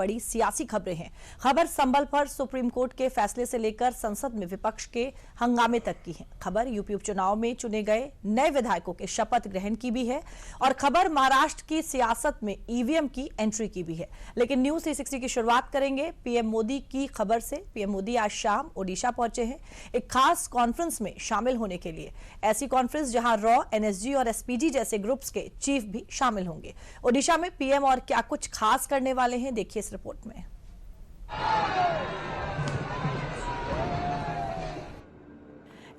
बड़ी सियासी खबरें हैं। खबर संबल पर सुप्रीम कोर्ट के फैसले से लेकर संसद में विपक्ष के हंगामे तक की है। खबर यूपी उपचुनाव में चुने गए नए विधायकों के शपथ ग्रहण की भी है और खबर महाराष्ट्र की सियासत में ईवीएम की एंट्री की भी है। लेकिन न्यूज 360 की शुरुआत करेंगे पीएम मोदी की खबर से। पीएम मोदी आज शाम ओडिशा पहुंचे हैं एक खास कॉन्फ्रेंस में शामिल होने के लिए। ऐसी कॉन्फ्रेंस जहां रॉ, एनएसजी और एसपीजी जैसे ग्रुप्स के चीफ भी शामिल होंगे। ओडिशा में पीएम और क्या कुछ खास करने वाले हैं, देखिए रिपोर्ट में।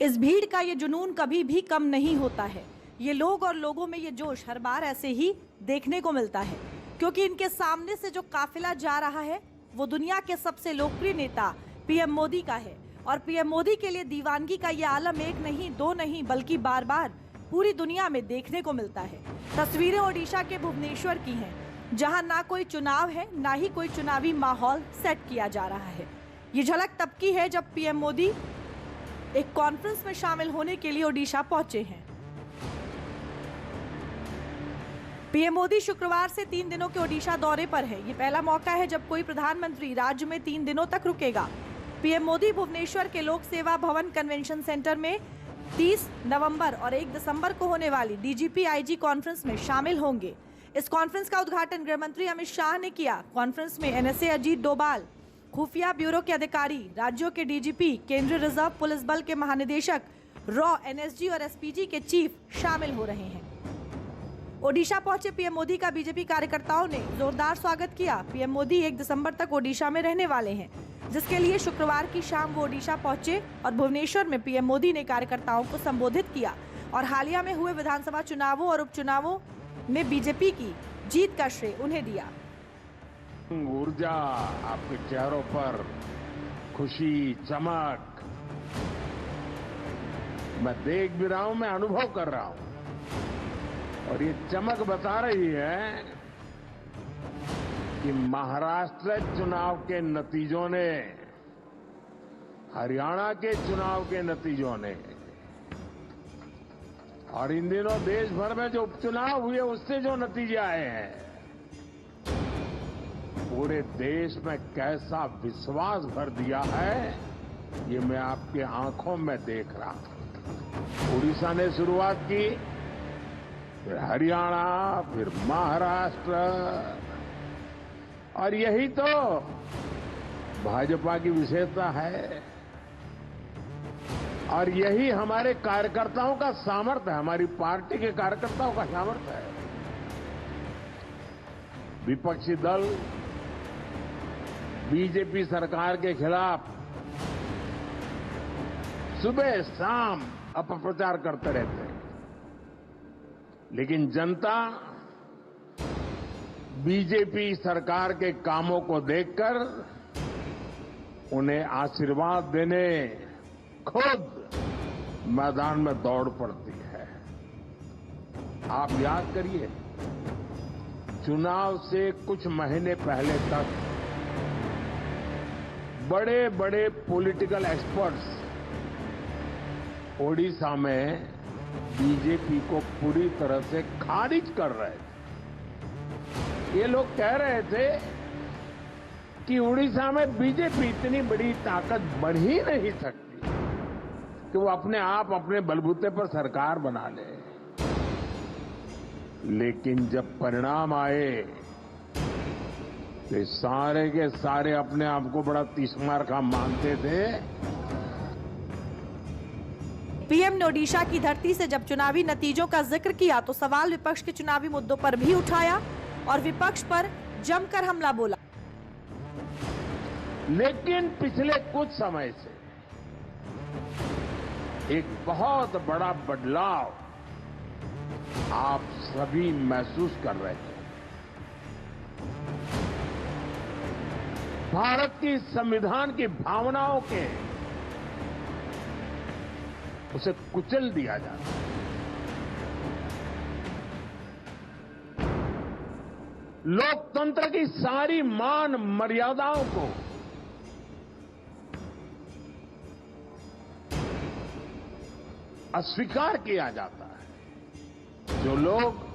इस भीड़ का ये जुनून कभी भी कम नहीं होता है। ये लोग और लोगों में ये जोश हर बार ऐसे ही देखने को मिलता है, क्योंकि इनके सामने से जो काफिला जा रहा है वो दुनिया के सबसे लोकप्रिय नेता पीएम मोदी का है। और पीएम मोदी के लिए दीवानगी का ये आलम एक नहीं, दो नहीं, बल्कि बार बार पूरी दुनिया में देखने को मिलता है। तस्वीरें ओडिशा के भुवनेश्वर की हैं, जहां ना कोई चुनाव है, ना ही कोई चुनावी माहौल सेट किया जा रहा है। ये झलक तब की है जब पीएम मोदी एक कॉन्फ्रेंस में शामिल होने के लिए ओडिशा पहुंचे हैं। पीएम मोदी शुक्रवार से 3 दिनों के ओडिशा दौरे पर है। ये पहला मौका है जब कोई प्रधानमंत्री राज्य में 3 दिनों तक रुकेगा। पीएम मोदी भुवनेश्वर के लोक सेवा भवन कन्वेंशन सेंटर में 30 नवंबर और 1 दिसंबर को होने वाली डीजीपी आईजी कॉन्फ्रेंस में शामिल होंगे। इस कॉन्फ्रेंस का उद्घाटन गृह मंत्री अमित शाह ने किया। कॉन्फ्रेंस में एनएसए अजीत डोभाल, खुफिया ब्यूरो के अधिकारी, राज्यों के डीजीपी, केंद्रीय रिजर्व पुलिस बल के महानिदेशक, रॉ, एनएसजी और एसपीजी के चीफ शामिल हो रहे हैं। ओडिशा पहुंचे पीएम मोदी का बीजेपी कार्यकर्ताओं ने जोरदार स्वागत किया। पीएम मोदी 1 दिसंबर तक ओडिशा में रहने वाले हैं, जिसके लिए शुक्रवार की शाम वो ओडिशा पहुंचे और भुवनेश्वर में पीएम मोदी ने कार्यकर्ताओं को संबोधित किया और हालिया में हुए विधानसभा चुनावों और उपचुनावों में बीजेपी की जीत का श्रेय उन्हें दिया। ऊर्जा, आपके चेहरों पर खुशी, चमक मैं देख भी रहा हूं, मैं अनुभव कर रहा हूं और ये चमक बता रही है कि महाराष्ट्र चुनाव के नतीजों ने, हरियाणा के चुनाव के नतीजों ने और इन दिनों देश भर में जो उपचुनाव हुए उससे जो नतीजे आए हैं, पूरे देश में कैसा विश्वास भर दिया है, ये मैं आपके आंखों में देख रहा हूं। उड़ीसा ने शुरुआत की, फिर हरियाणा, फिर महाराष्ट्र, और यही तो भाजपा की विशेषता है और यही हमारे कार्यकर्ताओं का सामर्थ्य है, हमारी पार्टी के कार्यकर्ताओं का सामर्थ्य है। विपक्षी दल बीजेपी सरकार के खिलाफ सुबह शाम अपप्रचार करते रहते हैं, लेकिन जनता बीजेपी सरकार के कामों को देखकर उन्हें आशीर्वाद देने खुद मैदान में दौड़ पड़ती है। आप याद करिए, चुनाव से कुछ महीने पहले तक बड़े बड़े पॉलिटिकल एक्सपर्ट्स ओडिशा में बीजेपी को पूरी तरह से खारिज कर रहे थे। ये लोग कह रहे थे कि उड़ीसा में बीजेपी इतनी बड़ी ताकत बन ही नहीं सकती कि वो अपने आप अपने बलबूते पर सरकार बना ले। लेकिन जब परिणाम आए तो सारे के सारे अपने आप को बड़ा तीसमार का मानते थे। पीएम ने ओडिशा की धरती से जब चुनावी नतीजों का जिक्र किया तो सवाल विपक्ष के चुनावी मुद्दों पर भी उठाया और विपक्ष पर जमकर हमला बोला। लेकिन पिछले कुछ समय से एक बहुत बड़ा बदलाव आप सभी महसूस कर रहे थे। भारत की संविधान की भावनाओं के उसे कुचल दिया जाता है। लोकतंत्र की सारी मान मर्यादाओं को अस्वीकार किया जाता है। जो लोग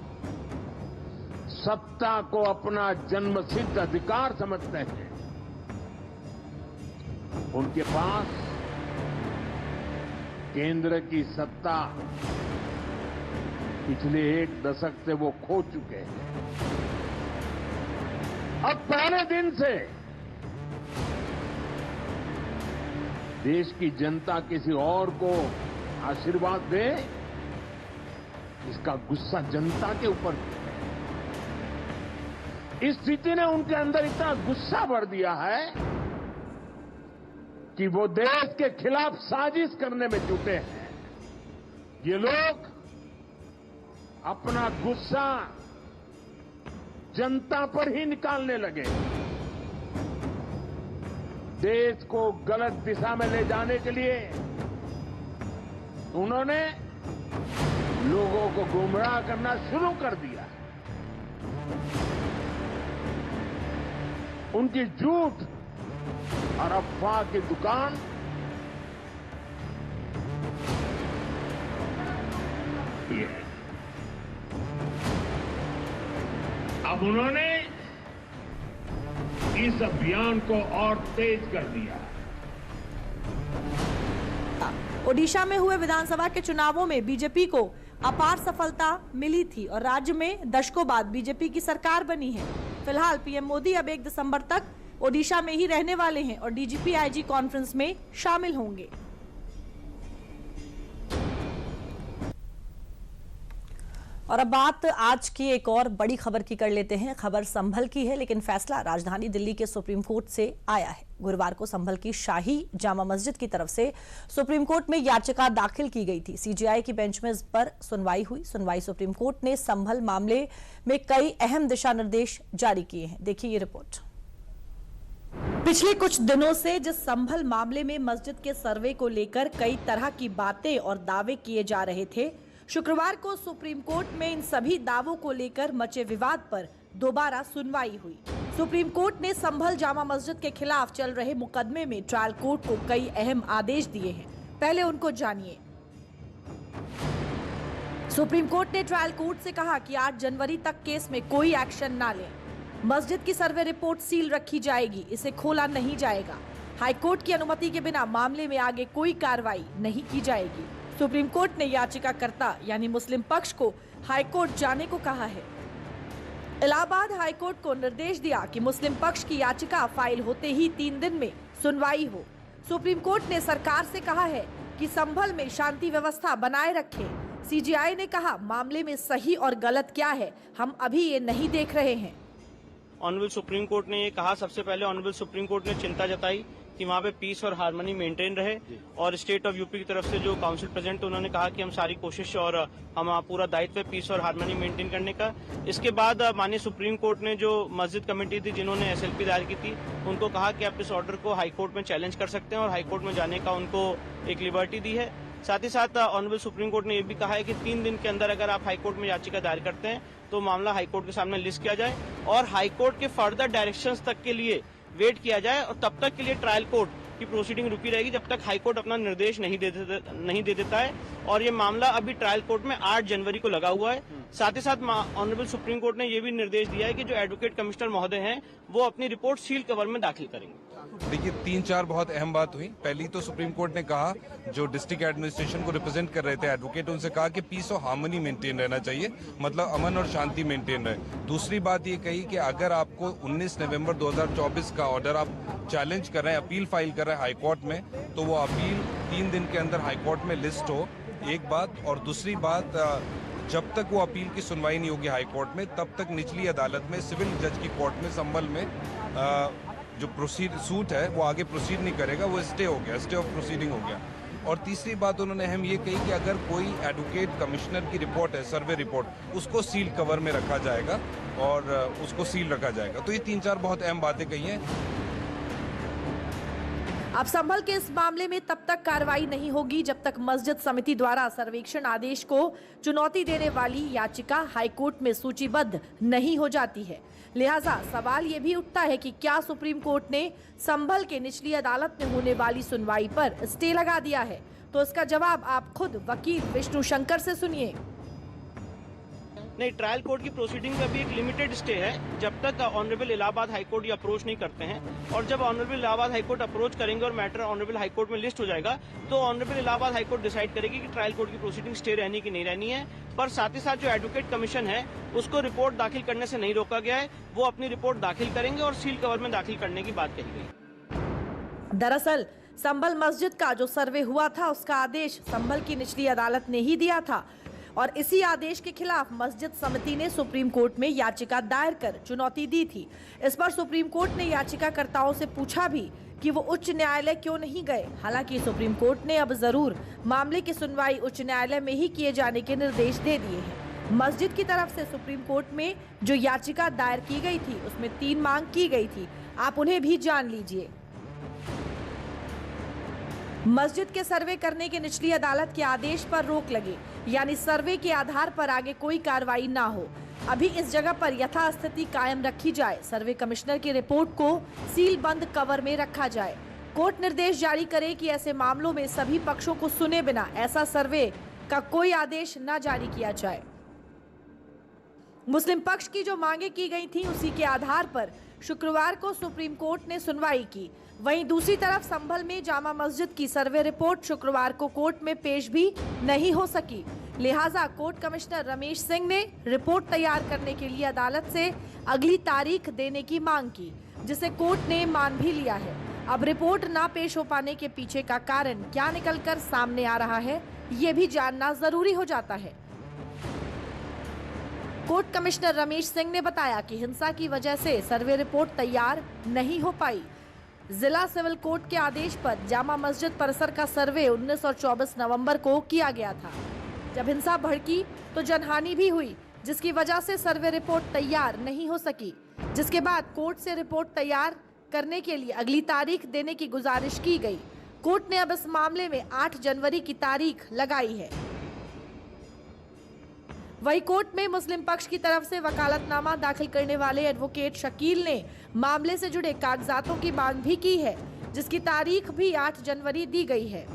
सत्ता को अपना जन्मसिद्ध अधिकार समझते हैं, उनके पास केंद्र की सत्ता पिछले 1 दशक से वो खो चुके हैं। अब पहले दिन से देश की जनता किसी और को आशीर्वाद दे, इसका गुस्सा जनता के ऊपर है। इस स्थिति ने उनके अंदर इतना गुस्सा भर दिया है कि वो देश के खिलाफ साजिश करने में जुटे हैं। ये लोग अपना गुस्सा जनता पर ही निकालने लगे। देश को गलत दिशा में ले जाने के लिए उन्होंने लोगों को गुमराह करना शुरू कर दिया। उनकी झूठ और अफवाह की दुकान ये है। अब उन्होंने इस अभियान को और तेज कर दिया। ओडिशा में हुए विधानसभा के चुनावों में बीजेपी को अपार सफलता मिली थी और राज्य में दशकों बाद बीजेपी की सरकार बनी है। फिलहाल पीएम मोदी अब 1 दिसंबर तक ओडिशा में ही रहने वाले हैं और डीजीपी आईजी कॉन्फ्रेंस में शामिल होंगे। और अब बात आज की एक और बड़ी खबर की कर लेते हैं। खबर संभल की है, लेकिन फैसला राजधानी दिल्ली के सुप्रीम कोर्ट से आया है। गुरुवार को संभल की शाही जामा मस्जिद की तरफ से सुप्रीम कोर्ट में याचिका दाखिल की गई थी। सीजेआई की बेंच में इस पर सुनवाई हुई। सुप्रीम कोर्ट ने संभल मामले में कई अहम दिशा निर्देश जारी किए हैं। देखिए ये रिपोर्ट। पिछले कुछ दिनों से जिस संभल मामले में मस्जिद के सर्वे को लेकर कई तरह की बातें और दावे किए जा रहे थे, शुक्रवार को सुप्रीम कोर्ट में इन सभी दावों को लेकर मचे विवाद पर दोबारा सुनवाई हुई। सुप्रीम कोर्ट ने संभल जामा मस्जिद के खिलाफ चल रहे मुकदमे में ट्रायल कोर्ट को कई अहम आदेश दिए हैं। पहले उनको जानिए। सुप्रीम कोर्ट ने ट्रायल कोर्ट से कहा कि 8 जनवरी तक केस में कोई एक्शन ना लें। मस्जिद की सर्वे रिपोर्ट सील रखी जाएगी, इसे खोला नहीं जाएगा। हाईकोर्ट की अनुमति के बिना मामले में आगे कोई कार्रवाई नहीं की जाएगी। सुप्रीम कोर्ट ने याचिकाकर्ता यानी मुस्लिम पक्ष को हाईकोर्ट जाने को कहा है। इलाहाबाद हाईकोर्ट को निर्देश दिया कि मुस्लिम पक्ष की याचिका फाइल होते ही 3 दिन में सुनवाई हो। सुप्रीम कोर्ट ने सरकार से कहा है कि संभल में शांति व्यवस्था बनाए रखें। सीजेआई ने कहा मामले में सही और गलत क्या है, हम अभी ये नहीं देख रहे हैं। ऑनरेबल सुप्रीम कोर्ट ने ये कहा, सबसे पहले ऑनरेबल सुप्रीम कोर्ट ने चिंता जताई कि वहाँ पे पीस और हार्मनी मेंटेन रहे और स्टेट ऑफ यूपी की तरफ से जो काउंसिल प्रेसिडेंट उन्होंने कहा कि हम सारी कोशिश और हम पूरा दायित्व है पीस और हार्मनी मेंटेन करने का। इसके बाद माननीय सुप्रीम कोर्ट ने जो मस्जिद कमेटी थी जिन्होंने एसएलपी दायर की थी उनको कहा कि आप इस ऑर्डर को हाईकोर्ट में चैलेंज कर सकते हैं और हाईकोर्ट में जाने का उनको एक लिबर्टी दी है। साथ ही साथ ऑनरेबल सुप्रीम कोर्ट ने यह भी कहा है कि 3 दिन के अंदर अगर आप हाईकोर्ट में याचिका दायर करते हैं तो मामला हाईकोर्ट के सामने लिस्ट किया जाए और हाईकोर्ट के फर्दर डायरेक्शंस तक के लिए वेट किया जाए और तब तक के लिए ट्रायल कोर्ट की प्रोसीडिंग रुकी रहेगी जब तक हाईकोर्ट अपना निर्देश नहीं दे देता है। और ये मामला अभी ट्रायल कोर्ट में 8 जनवरी को लगा हुआ है। साथ ही साथ ऑनरेबल सुप्रीम कोर्ट ने ये भी निर्देश दिया है कि जो एडवोकेट कमिश्नर महोदय हैं वो अपनी रिपोर्ट सील कवर में दाखिल करेंगे। देखिए 3-4 बहुत अहम बात हुई। पहली तो सुप्रीम कोर्ट ने कहा, जो डिस्ट्रिक्ट एडमिनिस्ट्रेशन को रिप्रेजेंट कर रहे थे एडवोकेट, उनसे कहा कि पीस और हार्मनी मेंटेन रहना चाहिए, मतलब अमन और शांति मेंटेन रहे। दूसरी बात ये कही कि अगर आपको 19 नवंबर 2024 का ऑर्डर आप चैलेंज कर रहे हैं, अपील फाइल कर रहे हैं हाईकोर्ट में, तो वो अपील 3 दिन के अंदर हाईकोर्ट में लिस्ट हो, एक बात। और दूसरी बात, जब तक वो अपील की सुनवाई नहीं होगी हाईकोर्ट में, तब तक निचली अदालत में सिविल जज की कोर्ट में संभल में जो सूट है वो आगे प्रोसीड नहीं करेगा, वो स्टे हो गया, स्टे ऑफ प्रोसीडिंग हो गया। और तीसरी बात उन्होंने अहम ये कही कि अगर कोई एडवोकेट कमिश्नर की रिपोर्ट है, सर्वे रिपोर्ट, उसको सील कवर में रखा जाएगा और उसको सील रखा जाएगा। तो ये 3-4 बहुत अहम बातें कही हैं। अब संभल के इस मामले में तब तक कार्रवाई नहीं होगी जब तक मस्जिद समिति द्वारा सर्वेक्षण आदेश को चुनौती देने वाली याचिका हाईकोर्ट में सूचीबद्ध नहीं हो जाती है। लिहाजा सवाल ये भी उठता है कि क्या सुप्रीम कोर्ट ने संभल के निचली अदालत में होने वाली सुनवाई पर स्टे लगा दिया है? तो इसका जवाब आप खुद वकील विष्णु शंकर से सुनिए। नहीं, ट्रायल कोर्ट की प्रोसीडिंग का भी एक लिमिटेड स्टे है जब तक ऑनरेबल इलाहाबाद हाईकोर्ट ये अप्रोच नहीं करते हैं। और जब ऑनरेबल इलाहाबाद हाईकोर्ट अप्रोच करेंगे और मैटर ऑनरेबल हाईकोर्ट में लिस्ट हो जाएगा तो ऑनरेबल इलाहाबाद हाईकोर्ट डिसाइड करेगी कि ट्रायल कोर्ट की प्रोसीडिंग स्टे रहनी की नहीं रहनी है। पर साथ ही साथ जो एडवोकेट कमीशन है उसको रिपोर्ट दाखिल करने से नहीं रोका गया है, वो अपनी रिपोर्ट दाखिल करेंगे और सील कवर में दाखिल करने की बात कही गई। दरअसल संभल मस्जिद का जो सर्वे हुआ था उसका आदेश संभल की निचली अदालत ने ही दिया था और इसी आदेश के खिलाफ मस्जिद समिति ने सुप्रीम कोर्ट में याचिका दायर कर चुनौती दी थी। इस पर सुप्रीम कोर्ट ने याचिकाकर्ताओं से पूछा भी कि वो उच्च न्यायालय क्यों नहीं गए। हालांकि सुप्रीम कोर्ट ने अब जरूर मामले की सुनवाई उच्च न्यायालय में ही किए जाने के निर्देश दे दिए हैं। मस्जिद की तरफ से सुप्रीम कोर्ट में जो याचिका दायर की गई थी उसमें 3 मांग की गई थी, आप उन्हें भी जान लीजिए। मस्जिद के सर्वे करने के निचली अदालत के आदेश पर रोक लगे, यानी सर्वे के आधार पर आगे कोई कार्रवाई ना हो। अभी इस जगह पर यथास्थिति कायम रखी जाए। सर्वे कमिश्नर की रिपोर्ट को सील बंद कवर में रखा जाए। कोर्ट निर्देश जारी करे कि ऐसे मामलों में सभी पक्षों को सुने बिना ऐसा सर्वे का कोई आदेश न जारी किया जाए। मुस्लिम पक्ष की जो मांगे की गई थी उसी के आधार पर शुक्रवार को सुप्रीम कोर्ट ने सुनवाई की। वहीं दूसरी तरफ संभल में जामा मस्जिद की सर्वे रिपोर्ट शुक्रवार को कोर्ट में पेश भी नहीं हो सकी। लिहाजा कोर्ट कमिश्नर रमेश सिंह ने रिपोर्ट तैयार करने के लिए अदालत से अगली तारीख देने की मांग की, जिसे कोर्ट ने मान भी लिया है। अब रिपोर्ट ना पेश हो पाने के पीछे का कारण क्या निकलकर सामने आ रहा है, ये भी जानना जरूरी हो जाता है। कोर्ट कमिश्नर रमेश सिंह ने बताया कि हिंसा की वजह से सर्वे रिपोर्ट तैयार नहीं हो पाई। जिला सिविल कोर्ट के आदेश पर जामा मस्जिद परिसर का सर्वे 19 और 24 नवंबर को किया गया था। जब हिंसा भड़की तो जनहानि भी हुई, जिसकी वजह से सर्वे रिपोर्ट तैयार नहीं हो सकी, जिसके बाद कोर्ट से रिपोर्ट तैयार करने के लिए अगली तारीख देने की गुजारिश की गई। कोर्ट ने अब इस मामले में 8 जनवरी की तारीख लगाई है। वही कोर्ट में मुस्लिम पक्ष की तरफ से वकालतनामा दाखिल करने वाले एडवोकेट शकील ने मामले से जुड़े कागजातों की मांग भी की है, जिसकी तारीख भी 8 जनवरी दी गई है।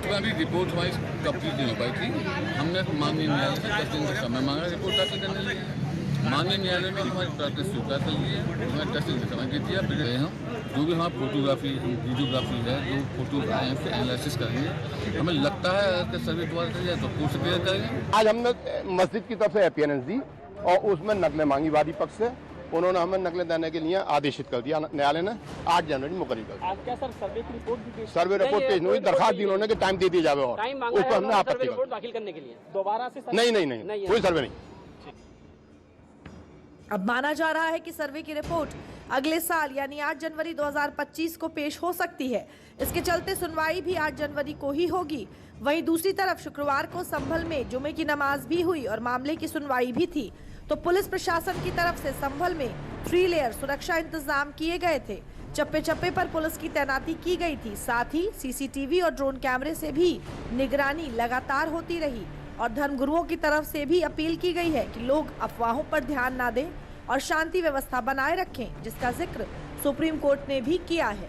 रिपोर्ट हमारी कंप्लीट नहीं हो पाई थी। हमने माननीय न्यायालय से 10 दिन का समय मांगा रिपोर्ट दाखिल करने के लिए। माननीय न्यायालय ने हमारी प्रार्थना स्वीकार कर ली है। हमें 10 दिन का समय दे दिया। फिर हम जो भी हमारा फोटोग्राफी वीडियोग्राफी है, जो फोटोज आए हैं उसके एनालिसिस करेंगे। हमें लगता है कि सर्वे दोबारा कर जाए तो कोर्ट से क्लियर करेंगे। आज हमने मस्जिद की तरफ से अपीयरेंस दी और उसमें नकलें मांगी वादी पक्ष से। उन्होंने हमें नकलें देने के लिए आदेशित कर दिया न्यायालय ने। 8 जनवरी मुकर्रर कर दिया। क्या सर सर्वे की रिपोर्ट भी सर्वे रिपोर्ट पेश नहीं, दरखास्त दी उन्होंने कि टाइम दे दिया जाए और उस पर हमने आपत्ति रिपोर्ट दाखिल करने के लिए दोबारा से नहीं कोई सर्वे नहीं। अब माना जा रहा है कि सर्वे की रिपोर्ट अगले साल यानी 8 जनवरी 2025 को पेश हो सकती है। इसके चलते सुनवाई भी 8 जनवरी को ही होगी। वहीं दूसरी तरफ शुक्रवार को संभल में जुमे की नमाज भी हुई और मामले की सुनवाई भी थी। तो पुलिस प्रशासन की तरफ से संभल में 3 लेयर सुरक्षा इंतजाम किए गए थे। चप्पे चप्पे पर पुलिस की तैनाती की गई थी। साथ ही सीसीटीवी और ड्रोन कैमरे से भी निगरानी लगातार होती रही और धर्मगुरुओं की तरफ से भी अपील की गई है कि लोग अफवाहों पर ध्यान ना दें और शांति व्यवस्था बनाए रखें, जिसका जिक्र सुप्रीम कोर्ट ने भी किया है।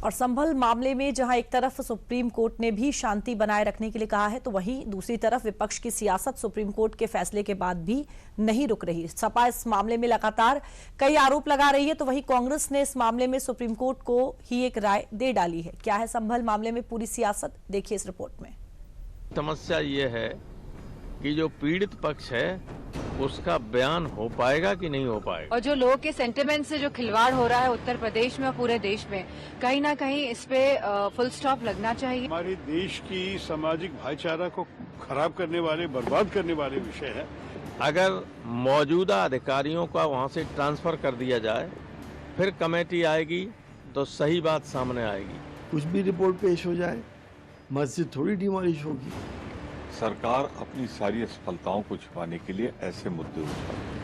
और संभल मामले में जहां एक तरफ सुप्रीम कोर्ट ने भी शांति बनाए रखने के लिए कहा है, तो वहीं दूसरी तरफ विपक्ष की सियासत सुप्रीम कोर्ट के फैसले के बाद भी नहीं रुक रही। सपा इस मामले में लगातार कई आरोप लगा रही है, तो वहीं कांग्रेस ने इस मामले में सुप्रीम कोर्ट को ही एक राय दे डाली है। क्या है संभल मामले में पूरी सियासत, देखिए इस रिपोर्ट में। समस्या ये है कि जो पीड़ित पक्ष है उसका बयान हो पाएगा कि नहीं हो पाएगा, और जो लोगों के सेंटिमेंट से जो खिलवाड़ हो रहा है उत्तर प्रदेश में और पूरे देश में, कहीं ना कहीं इस पे फुल स्टॉप लगना चाहिए। हमारे देश की सामाजिक भाईचारा को खराब करने वाले, बर्बाद करने वाले विषय है। अगर मौजूदा अधिकारियों का वहां से ट्रांसफर कर दिया जाए, फिर कमेटी आएगी तो सही बात सामने आएगी। कुछ भी रिपोर्ट पेश हो जाए, मस्जिद थोड़ी डिमोलिश होगी। सरकार अपनी सारी असफलताओं को छुपाने के लिए ऐसे मुद्दे उठाती है।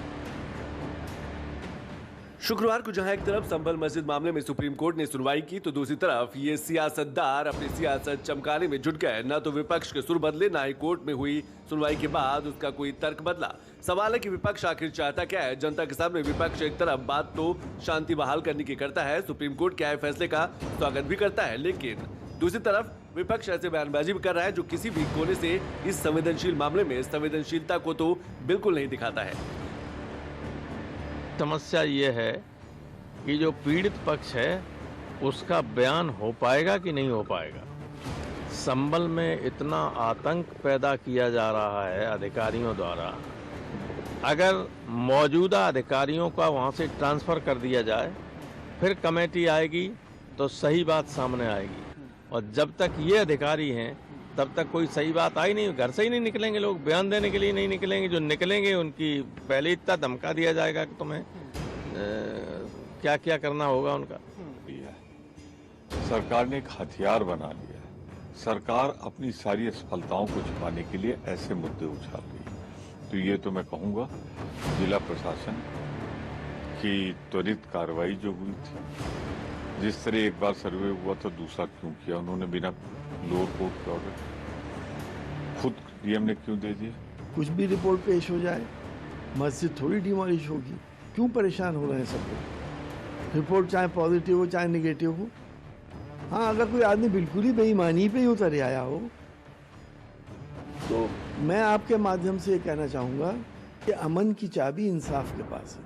शुक्रवार को जहां एक तरफ संभल मस्जिद मामले में सुप्रीम कोर्ट ने सुनवाई की, तो दूसरी तरफ ये सियासतदार अपनी सियासत चमकाने में जुट गए। न तो विपक्ष के सुर बदले, न ही कोर्ट में हुई सुनवाई के बाद उसका कोई तर्क बदला। सवाल है कि विपक्ष आखिर चाहता क्या है। जनता के सामने विपक्ष एक तरफ बात तो शांति बहाल करने की करता है, सुप्रीम कोर्ट के आए फैसले का स्वागत भी करता है, लेकिन दूसरी तरफ विपक्ष ऐसे बयानबाजी भी कर रहा है जो किसी भी कोने से इस संवेदनशील मामले में संवेदनशीलता को तो बिल्कुल नहीं दिखाता है। समस्या ये है कि जो पीड़ित पक्ष है उसका बयान हो पाएगा कि नहीं हो पाएगा। संभल में इतना आतंक पैदा किया जा रहा है अधिकारियों द्वारा, अगर मौजूदा अधिकारियों का वहां से ट्रांसफर कर दिया जाए फिर कमेटी आएगी तो सही बात सामने आएगी, और जब तक ये अधिकारी हैं तब तक कोई सही बात आई नहीं। घर से ही नहीं निकलेंगे लोग, बयान देने के लिए नहीं निकलेंगे। जो निकलेंगे उनकी पहले इतना धमका दिया जाएगा कि तुम्हें क्या क्या करना होगा उनका। सरकार ने एक हथियार बना लिया है। सरकार अपनी सारी असफलताओं को छुपाने के लिए ऐसे मुद्दे उछाल रही है। तो ये तो मैं कहूँगा जिला प्रशासन की त्वरित कार्रवाई जो हुई थी, जिस तरह एक बार सर्वे हुआ तो दूसरा क्यों किया उन्होंने बिना लोअर कोर्ट के ऑर्डर, खुद डीएम ने क्यों दे दिया? कुछ भी रिपोर्ट पेश हो जाए, मस्जिद थोड़ी डिमोलिश होगी। क्यों परेशान हो रहे हैं सब लोग? रिपोर्ट चाहे पॉजिटिव हो चाहे निगेटिव हो। हाँ, अगर कोई आदमी बिल्कुल ही बेईमानी पे ही उतर आया हो तो मैं आपके माध्यम से ये कहना चाहूँगा कि अमन की चाबी इंसाफ के पास है।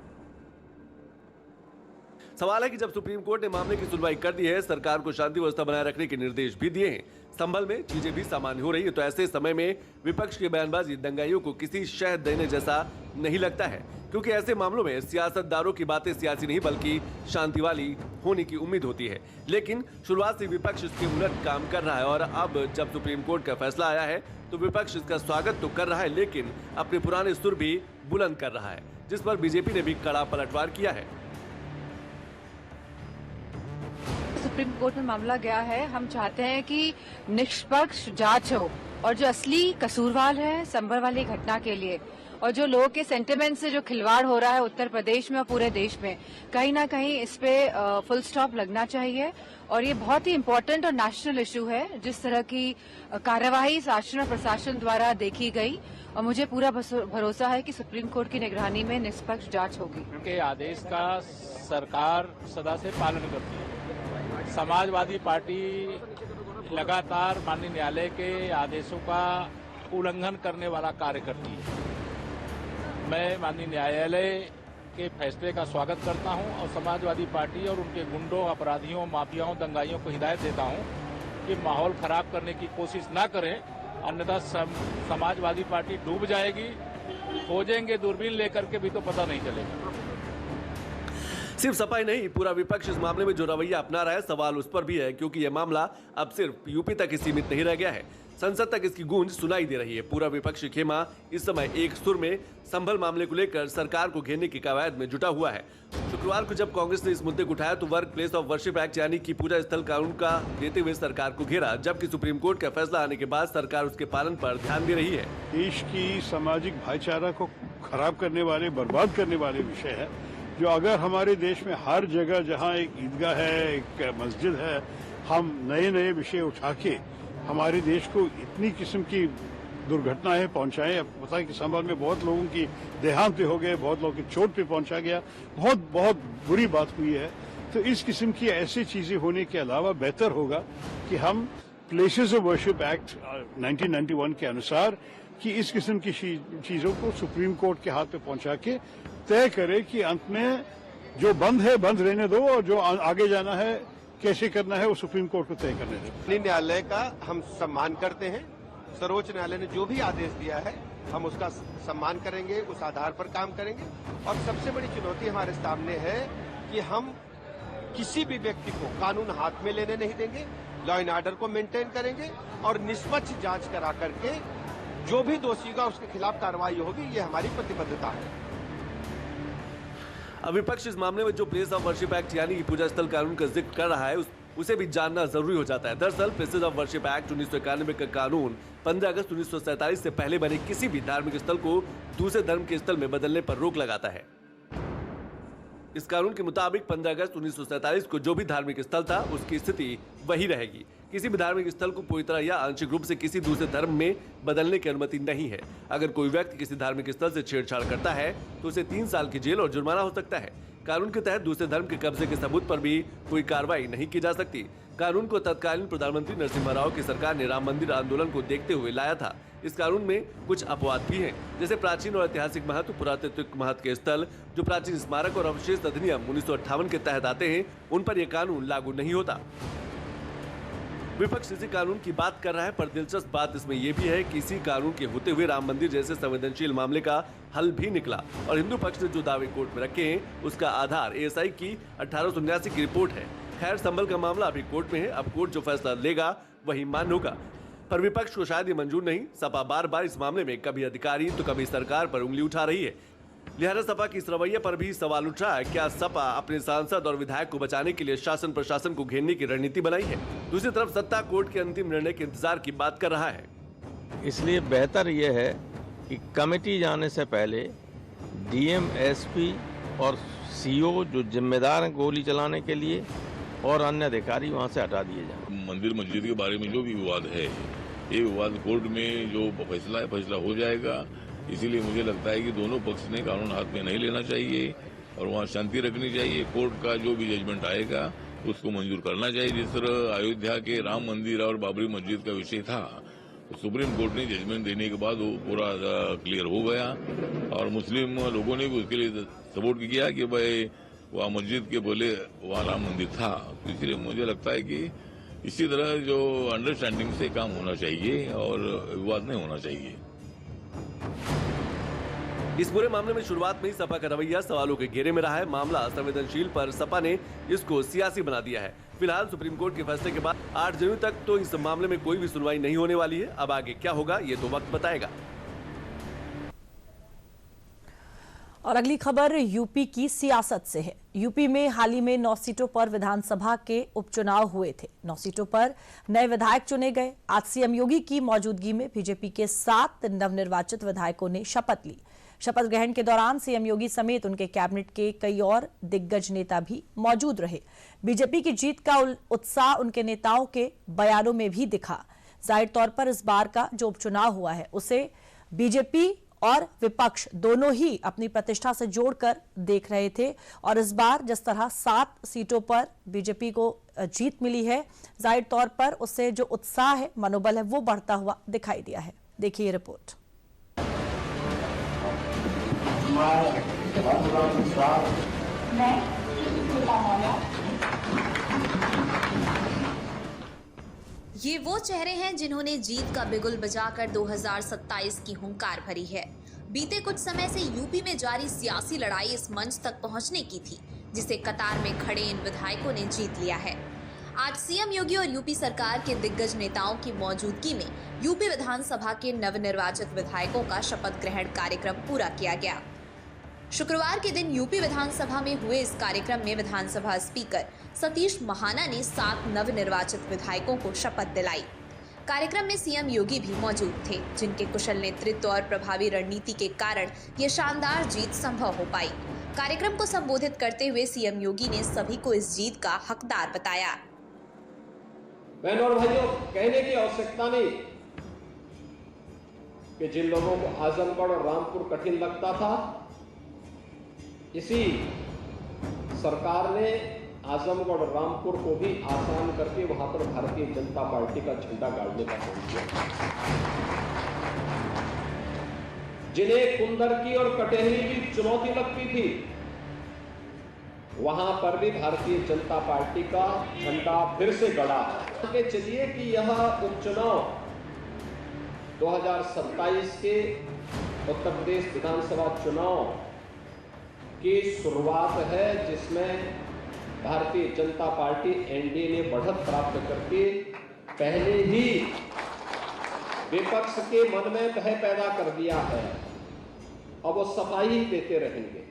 सवाल है कि जब सुप्रीम कोर्ट ने मामले की सुनवाई कर दी है, सरकार को शांति व्यवस्था बनाए रखने के निर्देश भी दिए हैं, संभल में चीजें भी सामान्य हो रही है, तो ऐसे समय में विपक्ष की बयानबाजी दंगाइयों को किसी शहद देने जैसा नहीं लगता है, क्योंकि ऐसे मामलों में सियासतदारों की बातें सियासी नहीं बल्कि शांति वाली होने की उम्मीद होती है। लेकिन शुरुआत से विपक्ष इसके उलट काम कर रहा है, और अब जब सुप्रीम कोर्ट का फैसला आया है तो विपक्ष इसका स्वागत तो कर रहा है, लेकिन अपने पुराने सुर भी बुलंद कर रहा है, जिस पर बीजेपी ने भी कड़ा पलटवार किया है। सुप्रीम कोर्ट में मामला गया है, हम चाहते हैं कि निष्पक्ष जांच हो, और जो असली कसूरवार है संभल वाली घटना के लिए, और जो लोगों के सेंटिमेंट से जो खिलवाड़ हो रहा है उत्तर प्रदेश में और पूरे देश में, कहीं ना कहीं इस पे फुल स्टॉप लगना चाहिए। और ये बहुत ही इम्पोर्टेंट और नेशनल इशू है। जिस तरह की कार्यवाही शासन और प्रशासन द्वारा देखी गई, और मुझे पूरा भरोसा है कि सुप्रीम कोर्ट की निगरानी में निष्पक्ष जांच होगी। के आदेश का सरकार सदा से पालन करती है। समाजवादी पार्टी लगातार माननीय न्यायालय के आदेशों का उल्लंघन करने वाला कार्य करती है। मैं माननीय न्यायालय के फैसले का स्वागत करता हूं, और समाजवादी पार्टी और उनके गुंडों, अपराधियों, माफियाओं, दंगाइयों को हिदायत देता हूं कि माहौल खराब करने की कोशिश न करें, अन्यथा समाजवादी पार्टी डूब जाएगी। खोजेंगे दूरबीन लेकर के भी तो पता नहीं चलेगा। सिर्फ सपा ही नहीं, पूरा विपक्ष इस मामले में जो रवैया अपना रहा है, सवाल उस पर भी है, क्योंकि यह मामला अब सिर्फ यूपी तक ही सीमित नहीं रह गया है, संसद तक इसकी गूंज सुनाई दे रही है। पूरा विपक्षी खेमा इस समय एक सुर में संभल मामले को लेकर सरकार को घेरने की कवायद में जुटा हुआ है। शुक्रवार को जब कांग्रेस ने इस मुद्दे को उठाया तो work place of worship act यानी कि पूजा स्थल कानून का देते हुए सरकार को घेरा, जबकि सुप्रीम कोर्ट का फैसला आने के बाद सरकार उसके पालन पर ध्यान दे रही है। देश की सामाजिक भाईचारा को खराब करने वाले, बर्बाद करने वाले विषय है, जो अगर हमारे देश में हर जगह जहाँ एक ईदगाह है, एक मस्जिद है, हम नए नए विषय उठा के हमारे देश को इतनी किस्म की दुर्घटनाएं पहुंचाएं। अब पता है कि संभल में बहुत लोगों की देहांत हो गए, बहुत लोगों की चोट पे पहुंचा गया, बहुत बुरी बात हुई है। तो इस किस्म की ऐसी चीजें होने के अलावा बेहतर होगा कि हम प्लेसेस ऑफ वर्शिप एक्ट 1991 के अनुसार कि इस किस्म की चीजों को सुप्रीम कोर्ट के हाथ पे पहुंचा के तय करे कि अंत में जो बंद है बंद रहने दो, और जो आगे जाना है कैसे करना है वो सुप्रीम कोर्ट को तय करने दो। न्यायालय का हम सम्मान करते हैं। सर्वोच्च न्यायालय ने जो भी आदेश दिया है हम उसका सम्मान करेंगे, उस आधार पर काम करेंगे। और सबसे बड़ी चुनौती हमारे सामने है कि हम किसी भी व्यक्ति को कानून हाथ में लेने नहीं देंगे, लॉ एंड ऑर्डर को मेंटेन करेंगे, और निष्पक्ष जांच करा करके जो भी दोषी होगा उसके खिलाफ कार्रवाई होगी, ये हमारी प्रतिबद्धता है। अब विपक्ष इस मामले में जो प्लेस ऑफ वर्शिप एक्ट यानी कि पूजा स्थल कानून का जिक्र कर रहा है उसे भी जानना जरूरी हो जाता है। दरअसल प्लेसेस ऑफ वर्शिप एक्ट 1991 का कानून 15 अगस्त 1947 से पहले बने किसी भी धार्मिक स्थल को दूसरे धर्म के स्थल में बदलने पर रोक लगाता है। इस कानून के मुताबिक 15 अगस्त 1947 को जो भी धार्मिक स्थल था उसकी स्थिति वही रहेगी। किसी भी धार्मिक स्थल को पूरी तरह या आंशिक रूप से किसी दूसरे धर्म में बदलने की अनुमति नहीं है। अगर कोई व्यक्ति किसी धार्मिक स्थल से छेड़छाड़ करता है तो उसे 3 साल की जेल और जुर्माना हो सकता है। कानून के तहत दूसरे धर्म के कब्जे के सबूत पर भी कोई कार्रवाई नहीं की जा सकती। कानून को तत्कालीन प्रधानमंत्री नरसिम्हा राव की सरकार ने राम मंदिर आंदोलन को देखते हुए लाया था। इस कानून में कुछ अपवाद भी हैं, जैसे प्राचीन और ऐतिहासिक महत्व, पुरातात्विक महत्व के स्थल, जो प्राचीन स्मारक और अवशेष अधिनियम 1958 के तहत आते हैं, उन पर यह कानून लागू नहीं होता। विपक्ष इसी कानून की बात कर रहा है, पर दिलचस्प बात इसमें यह भी है कि इसी कानून के होते हुए राम मंदिर जैसे संवेदनशील मामले का हल भी निकला और हिंदू पक्ष ने जो दावे कोर्ट में रखे हैं उसका आधार एएसआई की 1879 की रिपोर्ट है। खैर, संभल का मामला अभी कोर्ट में है, अब कोर्ट जो फैसला लेगा वही मान्य होगा। पर विपक्ष को शायद ये मंजूर नहीं। सपा बार बार इस मामले में कभी अधिकारी तो कभी सरकार पर उंगली उठा रही है। लिहाजा सपा की इस रवैये पर भी सवाल उठ रहा है, क्या सपा अपने सांसद और विधायक को बचाने के लिए शासन प्रशासन को घेरने की रणनीति बनाई है? दूसरी तरफ सत्ता कोर्ट के अंतिम निर्णय के इंतजार की बात कर रहा है। इसलिए बेहतर यह है कि कमेटी जाने से पहले डीएम, एसपी और सीओ जो जिम्मेदार हैं गोली चलाने के लिए और अन्य अधिकारी वहां से हटा दिए जाए। मंदिर मस्जिद के बारे में जो भी विवाद है, ये विवाद कोर्ट में जो फैसला है फैसला हो जाएगा। इसीलिए मुझे लगता है कि दोनों पक्ष ने कानून हाथ में नहीं लेना चाहिए और वहाँ शांति रखनी चाहिए। कोर्ट का जो भी जजमेंट आएगा उसको मंजूर करना चाहिए। जिस तरह अयोध्या के राम मंदिर और बाबरी मस्जिद का विषय था, तो सुप्रीम कोर्ट ने जजमेंट देने के बाद वो पूरा क्लियर हो गया और मुस्लिम लोगों ने भी उसके लिए सपोर्ट किया कि भाई वहाँ मस्जिद के बोले वहाँ राम मंदिर था। तो इसलिए मुझे लगता है कि इसी तरह जो अंडरस्टैंडिंग से काम होना चाहिए और विवाद नहीं होना चाहिए। इस पूरे मामले में शुरुआत में ही सपा का रवैया सवालों के घेरे में रहा है। मामला संवेदनशील, पर सपा ने इसको सियासी बना दिया है। फिलहाल सुप्रीम कोर्ट के फैसले के बाद 8 जनवरी तक तो इस मामले में कोई भी सुनवाई नहीं होने वाली है। अब आगे क्या होगा ये तो वक्त बताएगा। और अगली खबर यूपी की सियासत से है। यूपी में हाल ही में 9 सीटों पर विधानसभा के उपचुनाव हुए थे। 9 सीटों पर नए विधायक चुने गए। आज सीएम योगी की मौजूदगी में बीजेपी के 7 नवनिर्वाचित विधायकों ने शपथ ली। शपथ ग्रहण के दौरान सीएम योगी समेत उनके कैबिनेट के कई और दिग्गज नेता भी मौजूद रहे। बीजेपी की जीत का उत्साह उनके नेताओं के बयानों में भी दिखा। जाहिर तौर पर इस बार का जो उपचुनाव हुआ है उसे बीजेपी और विपक्ष दोनों ही अपनी प्रतिष्ठा से जोड़कर देख रहे थे और इस बार जिस तरह 7 सीटों पर बीजेपी को जीत मिली है, जाहिर तौर पर उससे जो उत्साह है, मनोबल है, वो बढ़ता हुआ दिखाई दिया है। देखिए ये रिपोर्ट। ये वो चेहरे हैं जिन्होंने जीत का बिगुल बजाकर 2027 की हुंकार भरी है। बीते कुछ समय से यूपी में जारी सियासी लड़ाई इस मंच तक पहुंचने की थी, जिसे कतार में खड़े इन विधायकों ने जीत लिया है। आज सीएम योगी और यूपी सरकार के दिग्गज नेताओं की मौजूदगी में यूपी विधानसभा के नवनिर्वाचित विधायकों का शपथ ग्रहण कार्यक्रम पूरा किया गया। शुक्रवार के दिन यूपी विधानसभा में हुए इस कार्यक्रम में विधानसभा स्पीकर सतीश महाना ने 7 नवनिर्वाचित विधायकों को शपथ दिलाई। कार्यक्रम में सीएम योगी भी मौजूद थे, जिनके कुशल नेतृत्व और प्रभावी रणनीति के कारण ये शानदार जीत संभव हो पाई। कार्यक्रम को संबोधित करते हुए सीएम योगी ने सभी को इस जीत का हकदार बताया। बहनों और भाइयों, कहने की आवश्यकता नहीं कि जिन लोगों को आजमगढ़ और रामपुर कठिन लगता था, इसी सरकार ने आजमगढ़ और रामपुर को भी आसान करके वहां पर भारतीय जनता पार्टी का झंडा गाड़ने का काम किया। जिन्हें कुंदरकी और कटेहरी की चुनौती लगती थी, वहां पर भी भारतीय जनता पार्टी का झंडा फिर से गड़ा है। चलिए कि यह उपचुनाव 2027 के उत्तर प्रदेश विधानसभा चुनाव की शुरुआत है, जिसमें भारतीय जनता पार्टी एनडीए ने बढ़त प्राप्त करके पहले ही विपक्ष के मन में भय पैदा कर दिया है। अब वो सफाई देते रहेंगे।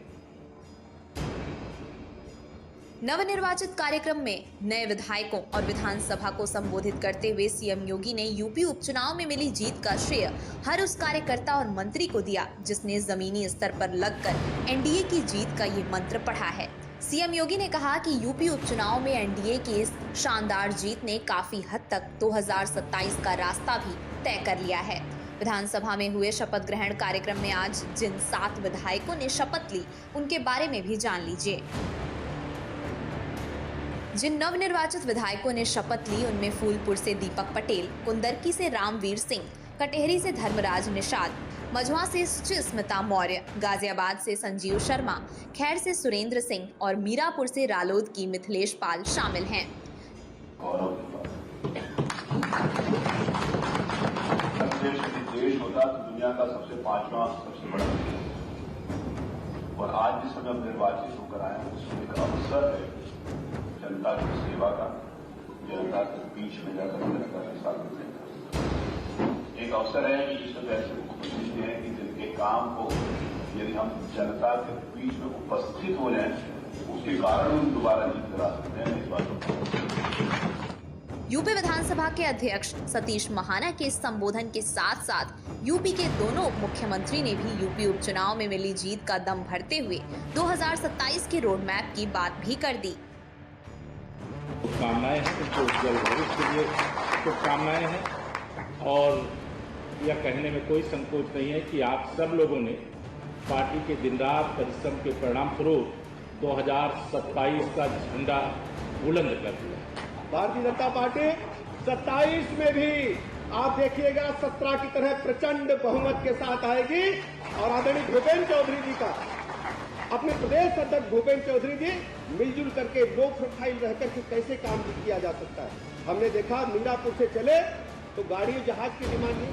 नवनिर्वाचित कार्यक्रम में नए विधायकों और विधानसभा को संबोधित करते हुए सीएम योगी ने यूपी उपचुनाव में मिली जीत का श्रेय हर उस कार्यकर्ता और मंत्री को दिया जिसने जमीनी स्तर पर लगकर एनडीए की जीत का ये मंत्र पढ़ा है। सीएम योगी ने कहा कि यूपी उपचुनाव में एनडीए की इस शानदार जीत ने काफी हद तक 2027 का रास्ता भी तय कर लिया है। विधानसभा में हुए शपथ ग्रहण कार्यक्रम में आज जिन 7 विधायकों ने शपथ ली उनके बारे में भी जान लीजिए। जिन नवनिर्वाचित विधायकों ने शपथ ली उनमें फूलपुर से दीपक पटेल, कुंदरकी से रामवीर सिंह, कटेहरी से धर्मराज निषाद, मझवा से सुचिस्मिता मौर्य, गाजियाबाद से संजीव शर्मा, खैर से सुरेंद्र सिंह और मीरापुर से रालोद की मिथिलेश पाल शामिल हैं। देश होता तो दुनिया का सबसे 5वां सबसे बड़ा और आज जिस समय निर्वाचित होकर आए उसमें एक अवसर है जनता की सेवा का, जनता के बीच में जाकर जनता के साथ देने का एक अवसर है कि जिस समय ऐसे मुख्यमंत्री हैं कि जिनके काम को यदि हम जनता के बीच में उपस्थित हो जाए उसके कारण हम दोबारा जीत करा सकते हैं। इस बात यूपी विधानसभा के अध्यक्ष सतीश महाना के संबोधन के साथ साथ यूपी के दोनों उप मुख्यमंत्री ने भी यूपी उपचुनाव में मिली जीत का दम भरते हुए 2027 के रोड मैप की बात भी कर दी। शुभकामनाएं हैं, उनको उज्जवल भविष्य के लिए शुभकामनाएं हैं और यह कहने में कोई संकोच नहीं है कि आप सब लोगों ने पार्टी के दिन रात परिश्रम के परिणाम स्वरूप 2027 का झंडा बुलंद कर दिया। भारतीय जनता पार्टी 27 में भी आप देखिएगा 17 की तरह प्रचंड बहुमत के साथ आएगी और आदरणीय भूपेन्द्र चौधरी जी का अपने प्रदेश अध्यक्ष भूपेन्द्र चौधरी जी मिलजुल करके लो प्रोफाइल रहकर के कैसे काम किया जा सकता है। हमने देखा मीरापुर से चले तो गाड़ी जहाज की डिमांड नहीं,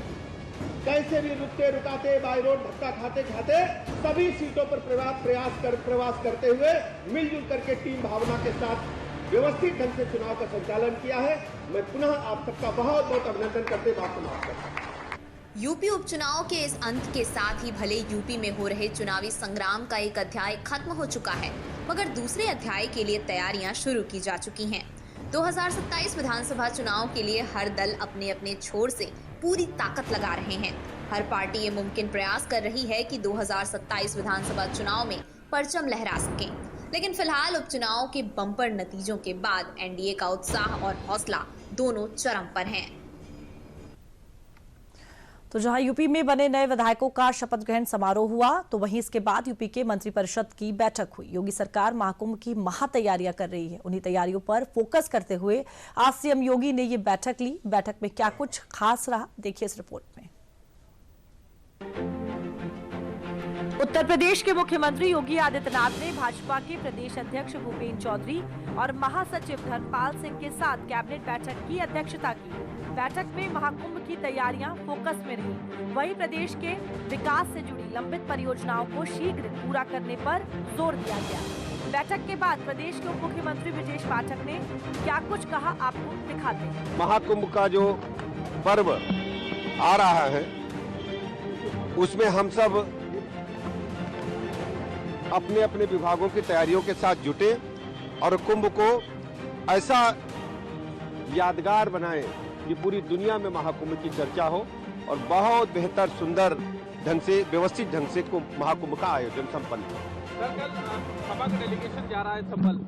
कैसे भी रुकते रुकाते बाई रोड धक्का खाते खाते सभी सीटों पर प्रवास करते हुए मिलजुल करके टीम भावना के साथ व्यवस्थित ढंग से चुनाव का संचालन किया है। मैं पुनः आप सबका बहुत बहुत अभिनंदन करते बात समाप्त करता हूं। यूपी उपचुनाव के इस अंत के साथ ही भले यूपी में हो रहे चुनावी संग्राम का एक अध्याय खत्म हो चुका है, मगर दूसरे अध्याय के लिए तैयारियां शुरू की जा चुकी हैं। 2027 विधानसभा चुनाव के लिए हर दल अपने अपने छोर से पूरी ताकत लगा रहे हैं। हर पार्टी ये मुमकिन प्रयास कर रही है कि 2027 विधानसभा चुनाव में परचम लहरा सकें, लेकिन फिलहाल उपचुनाव के बम्पर नतीजों के बाद एनडीए का उत्साह और हौसला दोनों चरम पर हैं। तो जहां यूपी में बने नए विधायकों का शपथ ग्रहण समारोह हुआ, तो वहीं इसके बाद यूपी के मंत्रिपरिषद की बैठक हुई। योगी सरकार महाकुंभ की महातैयारियां कर रही है। उन्हीं तैयारियों पर फोकस करते हुए आज सीएम योगी ने ये बैठक ली। बैठक में क्या कुछ खास रहा, देखिए इस रिपोर्ट में। उत्तर प्रदेश के मुख्यमंत्री योगी आदित्यनाथ ने भाजपा के प्रदेश अध्यक्ष भूपेन्द्र चौधरी और महासचिव धर्मपाल सिंह के साथ कैबिनेट बैठक की अध्यक्षता की। बैठक में महाकुंभ की तैयारियां फोकस में रही। वहीं प्रदेश के विकास से जुड़ी लंबित परियोजनाओं को शीघ्र पूरा करने पर जोर दिया गया। बैठक के बाद प्रदेश के उप मुख्यमंत्री ब्रजेश पाठक ने क्या कुछ कहा, आपको दिखाते हैं। महाकुंभ का जो पर्व आ रहा है उसमें हम सब अपने अपने विभागों की तैयारियों के साथ जुटे और कुंभ को ऐसा यादगार बनाएं कि पूरी दुनिया में महाकुंभ की चर्चा हो और बहुत बेहतर सुंदर ढंग से व्यवस्थित ढंग से महाकुंभ का आयोजन संपन्न हो। सभा का डेलीगेशन जा रहा है संभल।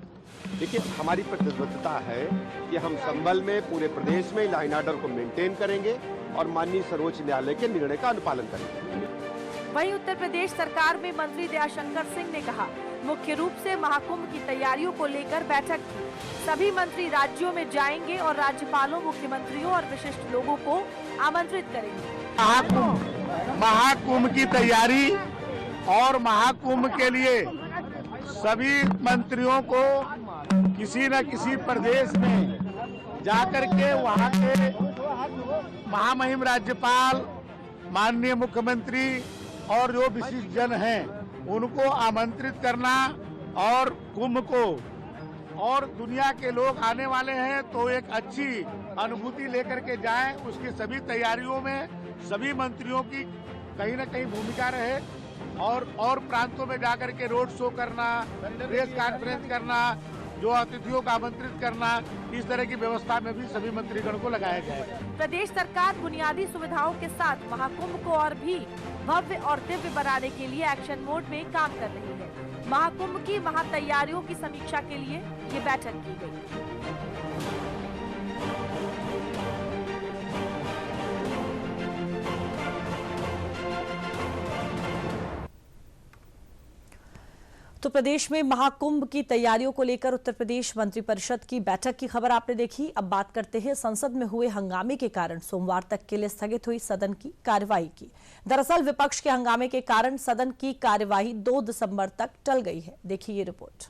देखिए, हमारी प्रतिबद्धता है कि हम संभल में पूरे प्रदेश में लाइन ऑर्डर को मेंटेन करेंगे और माननीय सर्वोच्च न्यायालय के निर्णय का अनुपालन करेंगे। वहीं उत्तर प्रदेश सरकार में मंत्री दयाशंकर सिंह ने कहा, मुख्य रूप से महाकुंभ की तैयारियों को लेकर बैठक की। सभी मंत्री राज्यों में जाएंगे और राज्यपालों, मुख्यमंत्रियों और विशिष्ट लोगों को आमंत्रित करेंगे। महाकुंभ की तैयारी और महाकुंभ के लिए सभी मंत्रियों को किसी न किसी प्रदेश में जाकर के वहाँ के महामहिम राज्यपाल, माननीय मुख्यमंत्री और जो विशिष्ट जन हैं उनको आमंत्रित करना और कुंभ को, और दुनिया के लोग आने वाले हैं तो एक अच्छी अनुभूति लेकर के जाएं। उसकी सभी तैयारियों में सभी मंत्रियों की कहीं न कहीं भूमिका रहे और प्रांतों में जाकर के रोड शो करना, प्रेस कॉन्फ्रेंस करना, जो अतिथियों को आमंत्रित करना, इस तरह की व्यवस्था में भी सभी मंत्रीगण को लगाया जाए। प्रदेश सरकार बुनियादी सुविधाओं के साथ महाकुंभ को और भी भव्य और दिव्य बनाने के लिए एक्शन मोड में काम कर रही है। महाकुंभ की महातैयारियों की समीक्षा के लिए ये बैठक की गई। तो प्रदेश में महाकुंभ की तैयारियों को लेकर उत्तर प्रदेश मंत्रिपरिषद की बैठक की खबर आपने देखी। अब बात करते हैं संसद में हुए हंगामे के कारण सोमवार तक के लिए स्थगित हुई सदन की कार्यवाही की। दरअसल विपक्ष के हंगामे के कारण सदन की कार्यवाही 2 दिसंबर तक टल गई है। देखिए ये रिपोर्ट।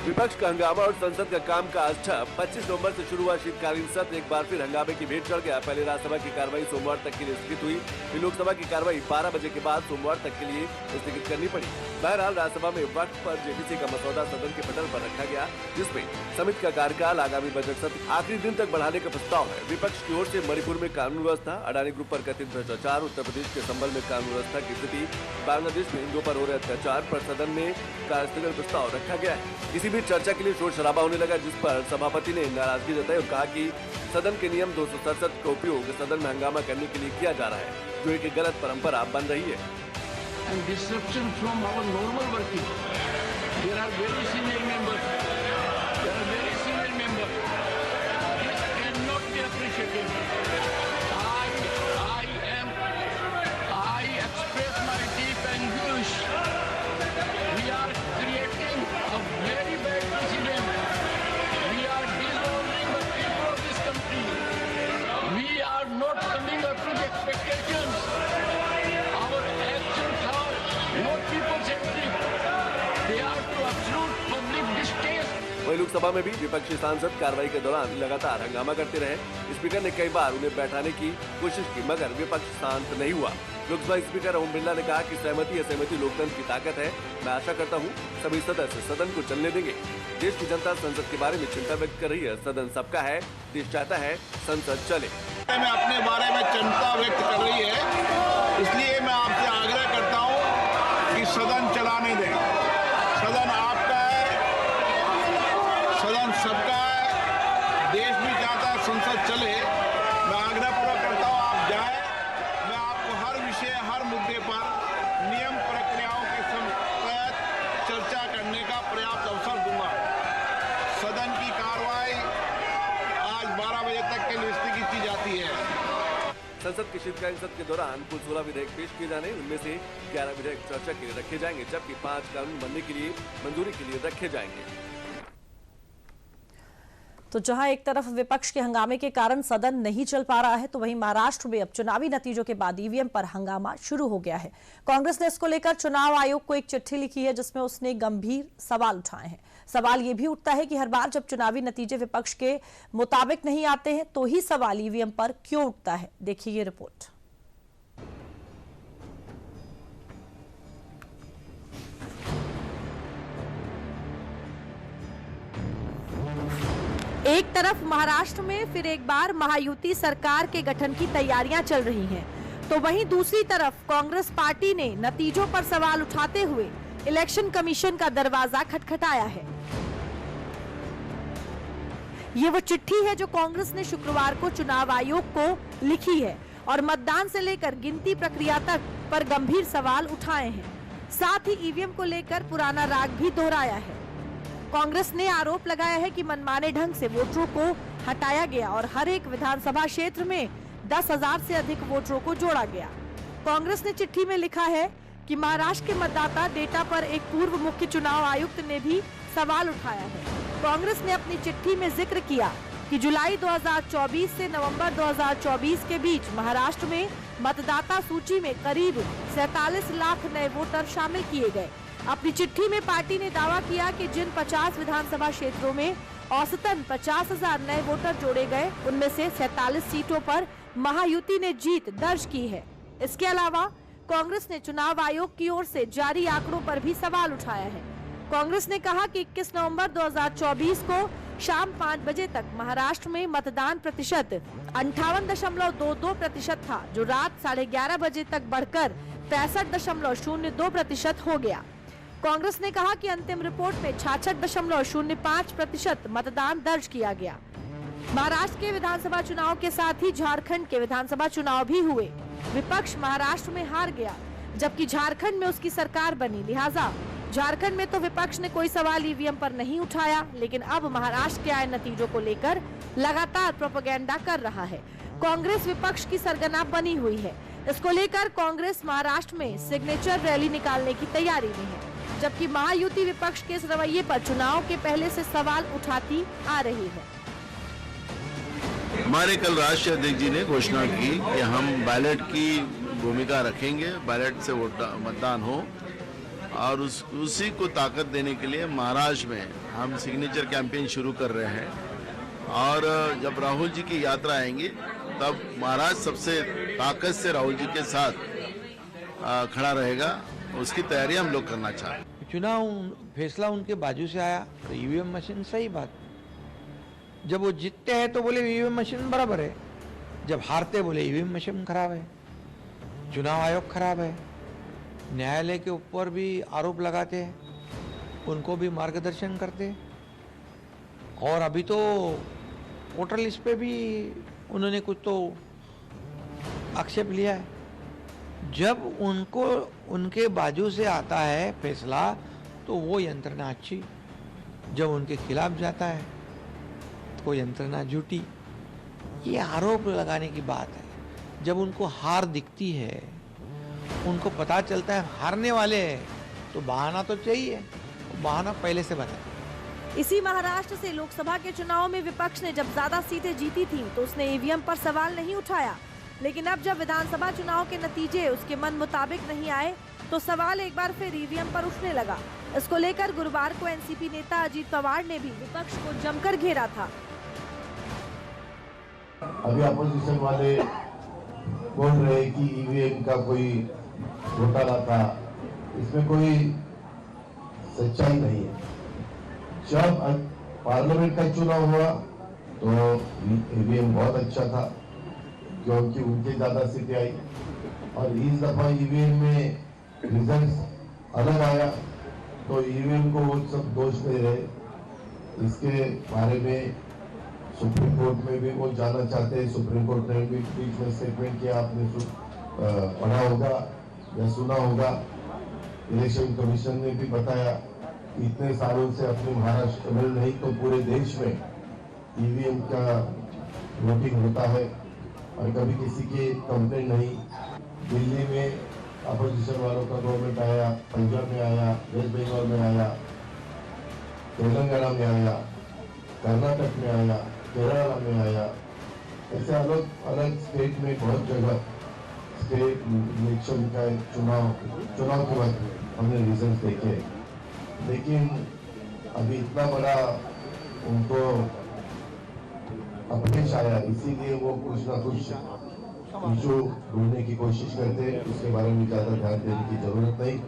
विपक्ष का हंगामा और संसद का कामकाज ठप। 25 नवंबर से शुरू हुआ शीतकालीन सत्र एक बार फिर हंगामे की भेंट चढ़ गया। पहले राज्यसभा की कार्रवाई सोमवार तक के लिए स्थगित हुई, फिर लोकसभा की कार्रवाई 12 बजे के बाद सोमवार तक के लिए स्थगित करनी पड़ी। बहरहाल राज्यसभा में वक्त पर जेपीसी का मसौदा सदन के पटल पर रखा गया, जिसमें समिति का कार्यकाल आगामी बजट सत्र आखिरी दिन तक बढ़ाने का प्रस्ताव है। विपक्ष की ओर से मणिपुर में कानून व्यवस्था, अडानी ग्रुप पर कथित भ्रष्टाचार, उत्तर प्रदेश के संबल में कानून व्यवस्था की स्थिति, बांग्लादेश में हिंदुओं पर हो रहे अत्याचार पर सदन में कार्यस्थगन प्रस्ताव रखा गया है। इसी बीच चर्चा के लिए शोर शराबा होने लगा, जिस पर सभापति ने नाराजगी जताई और कहा कि सदन के नियम 267 का उपयोग सदन में हंगामा करने के लिए किया जा रहा है, जो एक गलत परंपरा बन रही है। And disruption from our normal working. There are very senior members. This cannot be appreciated. I express my deep anguish. We are creating a very bad precedent. We are dishonoring the people of this country. We are not coming up to the expectations. Our actions are not people-centric. They are to absolute public distaste. वहीं लोकसभा में भी विपक्षी सांसद कार्रवाई के दौरान लगातार हंगामा करते रहे। स्पीकर ने कई बार उन्हें बैठाने की कोशिश की, मगर विपक्ष शांत नहीं हुआ। लोकसभा स्पीकर ओम बिरला ने कहा कि सहमति असहमति लोकतंत्र की ताकत है। मैं आशा करता हूं सभी सदस्य सदन को चलने देंगे। देश की जनता संसद के बारे में चिंता व्यक्त कर रही है। सदन सबका है, देश चाहता है संसद चले। मैं अपने बारे में चिंता व्यक्त कर रही है, इसलिए मैं आपसे आग्रह करता हूं कि सदन चलाने दें। सदन आपका है, सदन सबका है, देश भी चाहता है संसद चले। मैं आग्रह पूर्वक करता हूं आप जाएं। मैं आपको हर विषय हर मुद्दे पर नियम प्रक्रियाओं के तहत चर्चा करने का पर्याप्त अवसर दूंगा। सदन की कार्रवाई आज 12 बजे तक के लिए स्थगित की जाती है। संसद के शीतकालीन सत्र के दौरान कुल 16 विधेयक पेश किए जाने, उनमें से 11 विधेयक चर्चा के लिए रखे जाएंगे, जबकि 5 कानून बनने के लिए मंजूरी के लिए रखे जाएंगे। तो जहां एक तरफ विपक्ष के हंगामे के कारण सदन नहीं चल पा रहा है, तो वहीं महाराष्ट्र में अब चुनावी नतीजों के बाद ईवीएम पर हंगामा शुरू हो गया है। कांग्रेस ने इसको लेकर चुनाव आयोग को एक चिट्ठी लिखी है, जिसमें उसने गंभीर सवाल उठाए हैं। सवाल ये भी उठता है कि हर बार जब चुनावी नतीजे विपक्ष के मुताबिक नहीं आते हैं, तो ही सवाल ईवीएम पर क्यों उठता है। देखिए ये रिपोर्ट। एक तरफ महाराष्ट्र में फिर एक बार महायुति सरकार के गठन की तैयारियां चल रही हैं, तो वहीं दूसरी तरफ कांग्रेस पार्टी ने नतीजों पर सवाल उठाते हुए इलेक्शन कमीशन का दरवाजा खटखटाया है। ये वो चिट्ठी है जो कांग्रेस ने शुक्रवार को चुनाव आयोग को लिखी है और मतदान से लेकर गिनती प्रक्रिया तक पर गंभीर सवाल उठाए हैं। साथ ही ईवीएम को लेकर पुराना राग भी दोहराया है। कांग्रेस ने आरोप लगाया है कि मनमाने ढंग से वोटरों को हटाया गया और हर एक विधानसभा क्षेत्र में 10,000 से अधिक वोटरों को जोड़ा गया। कांग्रेस ने चिट्ठी में लिखा है कि महाराष्ट्र के मतदाता डेटा पर एक पूर्व मुख्य चुनाव आयुक्त ने भी सवाल उठाया है। कांग्रेस ने अपनी चिट्ठी में जिक्र किया कि जुलाई 2024 से नवंबर 2024 के बीच महाराष्ट्र में मतदाता सूची में करीब 47 लाख नए वोटर शामिल किए गए। अपनी चिट्ठी में पार्टी ने दावा किया कि जिन 50 विधानसभा क्षेत्रों में औसतन 50,000 नए वोटर जोड़े गए, उनमें से 47 सीटों पर महायुति ने जीत दर्ज की है। इसके अलावा कांग्रेस ने चुनाव आयोग की ओर से जारी आंकड़ों पर भी सवाल उठाया है। कांग्रेस ने कहा कि 21 नवंबर 2024 को शाम 5 बजे तक महाराष्ट्र में मतदान प्रतिशत 58.22% था, जो रात 11:30 बजे तक बढ़कर 65.02% हो गया। कांग्रेस ने कहा कि अंतिम रिपोर्ट में 66.05% मतदान दर्ज किया गया। महाराष्ट्र के विधानसभा चुनाव के साथ ही झारखंड के विधानसभा चुनाव भी हुए। विपक्ष महाराष्ट्र में हार गया, जबकि झारखंड में उसकी सरकार बनी। लिहाजा झारखंड में तो विपक्ष ने कोई सवाल ईवीएम पर नहीं उठाया, लेकिन अब महाराष्ट्र के आए नतीजों को लेकर लगातार प्रोपेगेंडा कर रहा है। कांग्रेस विपक्ष की सरगना बनी हुई है। इसको लेकर कांग्रेस महाराष्ट्र में सिग्नेचर रैली निकालने की तैयारी में है, जबकि महायुति विपक्ष के इस रवैये पर चुनाव के पहले से सवाल उठाती आ रही है। हमारे कल राष्ट्रीय अध्यक्ष जी ने घोषणा की कि हम बैलेट की भूमिका रखेंगे, बैलेट से मतदान हो, और उसी को ताकत देने के लिए महाराष्ट्र में हम सिग्नेचर कैंपेन शुरू कर रहे हैं। और जब राहुल जी की यात्रा आएंगी तब महाराष्ट्र सबसे ताकत से राहुल जी के साथ खड़ा रहेगा, उसकी तैयारी हम लोग करना चाहते हैं। चुनाव फैसला उनके बाजू से आया तो ईवीएम मशीन सही बात, जब वो जीतते हैं तो बोले ईवीएम मशीन बराबर है, जब हारते बोले ईवीएम मशीन खराब है, चुनाव आयोग खराब है। न्यायालय के ऊपर भी आरोप लगाते हैं, उनको भी मार्गदर्शन करते, और अभी तो वोटर लिस्ट पे भी उन्होंने कुछ तो आक्षेप लिया है। जब उनको उनके बाजू से आता है फैसला तो वो यंत्रणा अच्छी, जब उनके खिलाफ जाता है तो यंत्रणा झूठी। ये आरोप लगाने की बात है। जब उनको हार दिखती है, उनको पता चलता है हारने वाले हैं, तो बहाना तो चाहिए, बहाना पहले से बना। इसी महाराष्ट्र से लोकसभा के चुनाव में विपक्ष ने जब ज्यादा सीटें जीती थी तो उसने ईवीएम पर सवाल नहीं उठाया, लेकिन अब जब विधानसभा चुनाव के नतीजे उसके मन मुताबिक नहीं आए तो सवाल एक बार फिर ईवीएम पर उठने लगा। इसको लेकर गुरुवार को एनसीपी नेता अजीत पवार ने भी विपक्ष को जमकर घेरा था। अभी अपोजिशन वाले बोल रहे कि ईवीएम का कोई घोटाला था, इसमें कोई सच्चाई नहीं है। जब पार्लियामेंट का चुनाव हुआ तो ईवीएम बहुत अच्छा था, क्योंकि उनके ज्यादा सीटें आई, और इस दफा ईवीएम में रिजल्ट अलग आया तो ईवीएम को वो सब दोष दे रहे। इसके बारे में सुप्रीम कोर्ट में भी वो जानना चाहते हैं। सुप्रीम कोर्ट ने भी बीच में स्टेटमेंट किया, आपने पढ़ा होगा या सुना होगा। इलेक्शन कमीशन ने भी बताया इतने सालों से अपने महाराष्ट्र में नहीं तो पूरे देश में ईवीएम का वोटिंग होता है और कभी किसी की कंप्लेंट नहीं। दिल्ली में अपोजिशन वालों का गवर्नमेंट आया, पंजाब में आया, वेस्ट बंगाल में आया, तेलंगाना में आया, कर्नाटक में आया, केरला में आया, ऐसे अलग अलग स्टेट में बहुत जगह स्टेट इलेक्शन का चुनाव के बाद हमने रिजल्ट देखे, लेकिन अभी इतना बड़ा उनको अपडेट आया, इसीलिए वो कुछ ना कुछ इशू ढूंढने की कोशिश करते हैं। उसके बारे में ज्यादा ध्यान देने की जरूरत नहीं।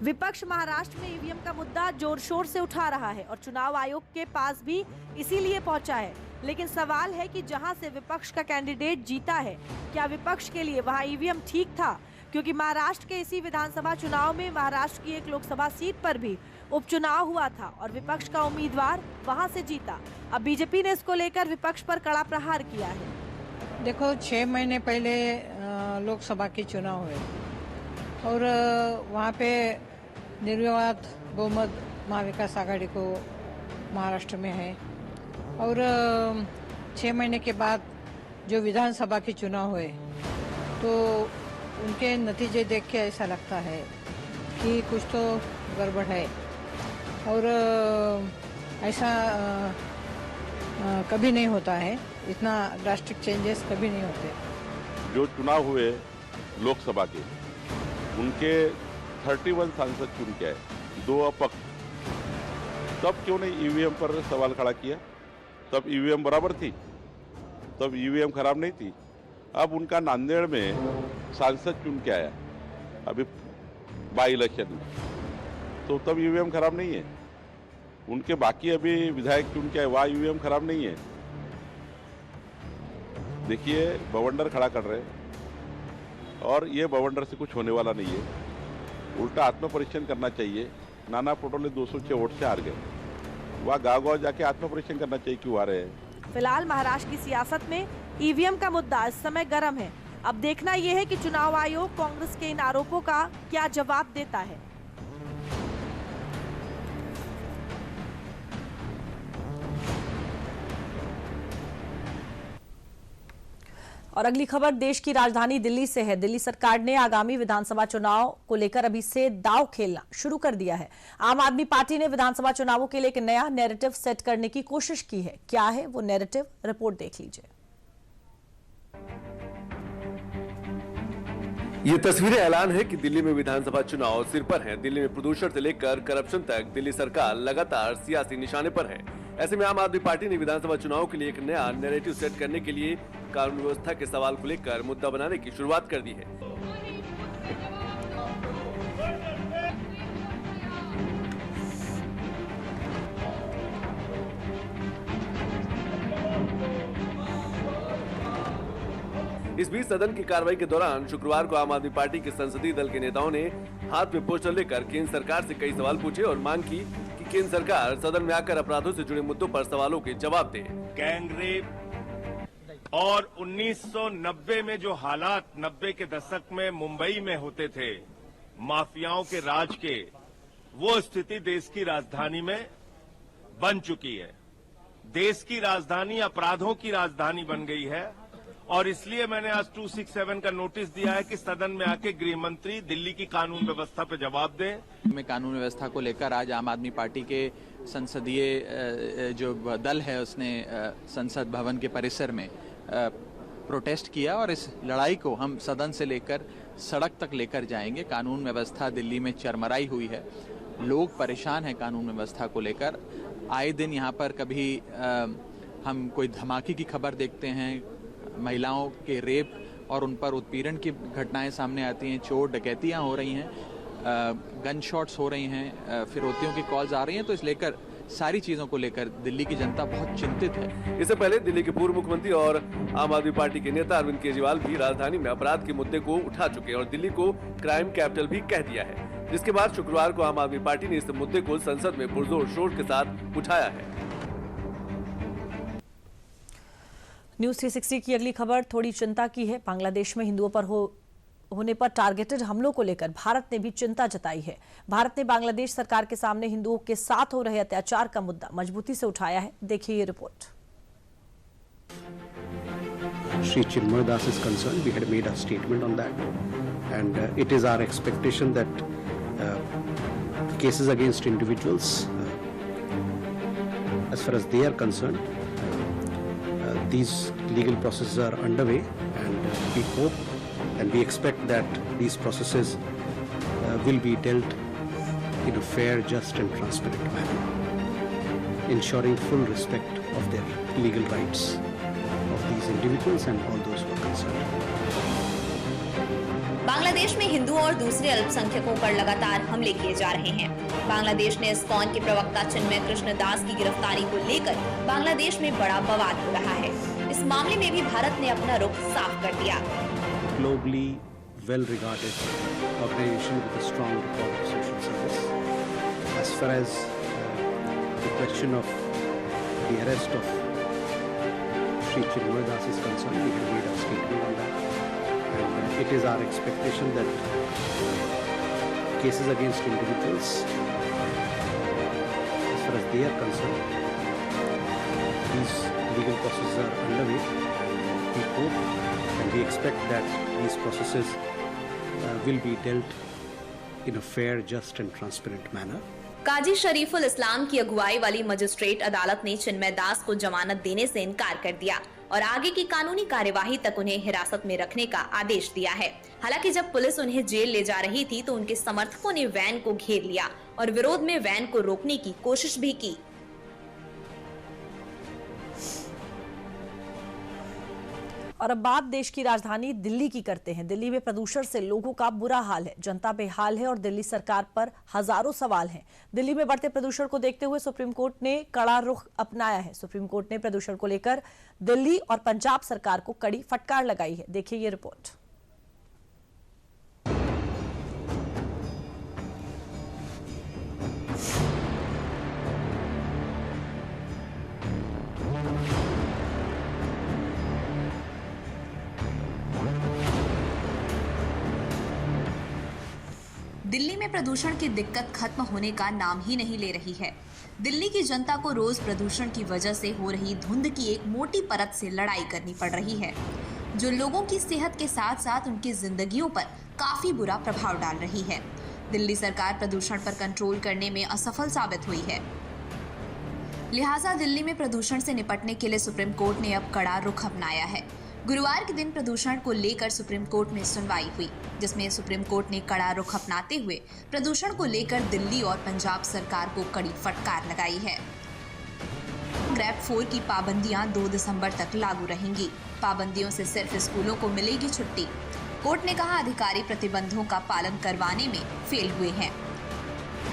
विपक्ष महाराष्ट्र में ईवीएम का मुद्दा जोर शोर से उठा रहा है और चुनाव आयोग के पास भी इसीलिए पहुंचा है, लेकिन सवाल है कि जहां से विपक्ष का कैंडिडेट जीता है, क्या विपक्ष के लिए वहां ईवीएम ठीक था? क्योंकि महाराष्ट्र के इसी विधानसभा चुनाव में महाराष्ट्र की एक लोकसभा सीट पर भी उपचुनाव हुआ था और विपक्ष का उम्मीदवार वहां से जीता। अब बीजेपी ने इसको लेकर विपक्ष पर कड़ा प्रहार किया है। देखो, 6 महीने पहले लोकसभा के चुनाव हुए और वहाँ पे निर्विवाद बहुमत महाविकास आघाड़ी को महाराष्ट्र में है, और 6 महीने के बाद जो विधानसभा के चुनाव हुए तो उनके नतीजे देख के ऐसा लगता है कि कुछ तो गड़बड़ है, और ऐसा कभी नहीं होता है, इतना ड्रास्टिक चेंजेस कभी नहीं होते। जो चुनाव हुए लोकसभा के, उनके 31 सांसद चुन के आए, 2 अपक्ष, तब क्यों नहीं ईवीएम पर सवाल खड़ा किया? तब ईवीएम बराबर थी, तब ईवीएम खराब नहीं थी। अब उनका नांदेड़ में सांसद चुन के आया अभी बाई इलेक्शन में, तो तब ईवीएम खराब नहीं है। उनके बाकी अभी विधायक चुन के आए, वहाँ ईवीएम खराब नहीं है। देखिए, बवंडर खड़ा कर रहे हैं और ये बवंडर से कुछ होने वाला नहीं है। उल्टा आत्मपरीक्षण करना चाहिए। नाना पटोले 206 वोट से हार गए, वहाँ गाँव जाके आत्मपरीक्षण करना चाहिए क्यों आ रहे हैं। फिलहाल महाराष्ट्र की सियासत में ईवीएम का मुद्दा इस समय गर्म है। अब देखना यह है कि चुनाव आयोग कांग्रेस के इन आरोपों का क्या जवाब देता है। और अगली खबर देश की राजधानी दिल्ली से है। दिल्ली सरकार ने आगामी विधानसभा चुनाव को लेकर अभी से दांव खेलना शुरू कर दिया है। आम आदमी पार्टी ने विधानसभा चुनावों के लिए एक नया नैरेटिव सेट करने की कोशिश की है। क्या है वो नैरेटिव, रिपोर्ट देख लीजिए। ये तस्वीरें ऐलान है कि दिल्ली में विधानसभा चुनाव सिर पर हैं। दिल्ली में प्रदूषण से लेकर करप्शन तक दिल्ली सरकार लगातार सियासी निशाने पर है। ऐसे में आम आदमी पार्टी ने विधानसभा चुनाव के लिए एक नया नैरेटिव सेट करने के लिए कानून व्यवस्था के सवाल को लेकर मुद्दा बनाने की शुरुआत कर दी है। इस बीच सदन की कार्रवाई के दौरान शुक्रवार को आम आदमी पार्टी के संसदीय दल के नेताओं ने हाथ में पोस्टर लेकर केंद्र सरकार से कई सवाल पूछे और मांग की कि केंद्र सरकार सदन में आकर अपराधों से जुड़े मुद्दों पर सवालों के जवाब दे। गैंग रेप और 1990 में जो हालात 90 के दशक में मुंबई में होते थे, माफियाओं के राज के, वो स्थिति देश की राजधानी में बन चुकी है। देश की राजधानी अपराधों की राजधानी बन गई है और इसलिए मैंने आज 267 का नोटिस दिया है कि सदन में आके गृह मंत्री दिल्ली की कानून व्यवस्था पे जवाब दें। में कानून व्यवस्था को लेकर आज आम आदमी पार्टी के संसदीय जो दल है उसने संसद भवन के परिसर में प्रोटेस्ट किया और इस लड़ाई को हम सदन से लेकर सड़क तक लेकर जाएंगे। कानून व्यवस्था दिल्ली में चरमराई हुई है, लोग परेशान हैं कानून व्यवस्था को लेकर। आए दिन यहाँ पर कभी हम कोई धमाके की खबर देखते हैं, महिलाओं के रेप और उन पर उत्पीड़न की घटनाएं सामने आती हैं, चोर डकैतियां हो रही हैं, गन शॉट्स हो रही हैं, फिरौतियों की कॉल्स आ रही हैं। तो इस लेकर सारी चीजों को लेकर दिल्ली की जनता बहुत चिंतित है। इससे पहले दिल्ली के पूर्व मुख्यमंत्री और आम आदमी पार्टी के नेता अरविंद केजरीवाल भी राजधानी में अपराध के मुद्दे को उठा चुके हैं और दिल्ली को क्राइम कैपिटल भी कह दिया है, जिसके बाद शुक्रवार को आम आदमी पार्टी ने इस मुद्दे को संसद में पुरजोर शोर के साथ उठाया है। न्यूज 360 की अगली खबर थोड़ी चिंता की है। बांग्लादेश में हिंदुओं पर होने पर टारगेटेड हमलों को लेकर भारत ने भी चिंता जताई है। भारत ने बांग्लादेश सरकार के सामने हिंदुओं के साथ हो रहे अत्याचार का मुद्दा मजबूती से उठाया है। देखिए ये report. Sri Chinmoy Das is concerned, we had made a statement on that, and it is our expectation that cases against individuals, as far as they are concerned, these legal processes are underway, and we hope and we expect that these processes will be dealt in a fair, just and transparent manner, ensuring full respect of their legal rights of these individuals and all those who are concerned. Bangladesh में हिंदुओं और दूसरे अल्पसंख्यकों पर लगातार हमले किए जा रहे हैं। बांग्लादेश ने इस्कॉन के प्रवक्ता चिन्मय कृष्ण दास की गिरफ्तारी को लेकर बांग्लादेश में बड़ा बवाल हो रहा है। इस मामले में भी भारत ने अपना रुख साफ कर दिया। Globally well-regarded organization with a strong record of social service. As far as the question of the arrest of Sri Chinmoy Das is concerned, we have made a statement on that. And it is our expectation that cases against individuals, as far as they are concerned, these legal processes are underway. We hope and we expect that these processes will be dealt in a fair, just and transparent manner. काजी शरीफुल इस्लाम की अगुवाई वाली magistrate अदालत ने चिन्मय दास को जमानत देने से इनकार कर दिया और आगे की कानूनी कार्यवाही तक उन्हें हिरासत में रखने का आदेश दिया है। हालांकि जब पुलिस उन्हें जेल ले जा रही थी तो उनके समर्थकों ने वैन को घेर लिया और विरोध में वैन को रोकने की कोशिश भी की। और अब बात देश की राजधानी दिल्ली की करते हैं। दिल्ली में प्रदूषण से लोगों का बुरा हाल है, जनता बेहाल है और दिल्ली सरकार पर हजारों सवाल हैं। दिल्ली में बढ़ते प्रदूषण को देखते हुए सुप्रीम कोर्ट ने कड़ा रुख अपनाया है। सुप्रीम कोर्ट ने प्रदूषण को लेकर दिल्ली और पंजाब सरकार को कड़ी फटकार लगाई है। देखिए ये रिपोर्ट। दिल्ली में प्रदूषण की दिक्कत खत्म होने का नाम ही नहीं ले रही है। दिल्ली की जनता को रोज प्रदूषण की वजह से हो रही धुंध की एक मोटी परत से लड़ाई करनी पड़ रही है। जो लोगों की सेहत के साथ साथ उनकी जिंदगियों पर काफी बुरा प्रभाव डाल रही है। दिल्ली सरकार प्रदूषण पर कंट्रोल करने में असफल साबित हुई है। लिहाजा दिल्ली में प्रदूषण से निपटने के लिए सुप्रीम कोर्ट ने अब कड़ा रुख अपनाया है। गुरुवार के दिन प्रदूषण को लेकर सुप्रीम कोर्ट में सुनवाई हुई, जिसमें सुप्रीम कोर्ट ने कड़ा रुख अपनाते हुए प्रदूषण को लेकर दिल्ली और पंजाब सरकार को कड़ी फटकार लगाई है। ग्रेड 4 की पाबंदियां 2 दिसंबर तक लागू रहेंगी। पाबंदियों से सिर्फ स्कूलों को मिलेगी छुट्टी। कोर्ट ने कहा अधिकारी प्रतिबंधों का पालन करवाने में फेल हुए हैं,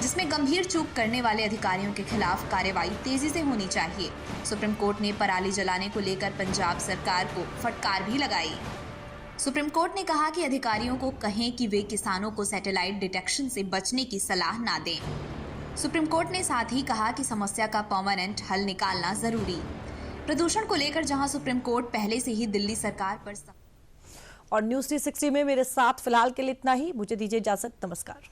जिसमें गंभीर चूक करने वाले अधिकारियों के खिलाफ कार्रवाई तेजी से होनी चाहिए। सुप्रीम कोर्ट ने पराली जलाने को लेकर पंजाब सरकार को फटकार भी लगाई। सुप्रीम कोर्ट ने कहा कि अधिकारियों को कहें कि वे किसानों को सैटेलाइट डिटेक्शन से बचने की सलाह ना दें। सुप्रीम कोर्ट ने साथ ही कहा कि समस्या का परमानेंट हल निकालना जरूरी। प्रदूषण को लेकर जहां सुप्रीम कोर्ट पहले से ही दिल्ली सरकार पर और न्यूज़ 360 में मेरे साथ फिलहाल के लिए इतना ही। मुझे दीजिए इजाजत। नमस्कार।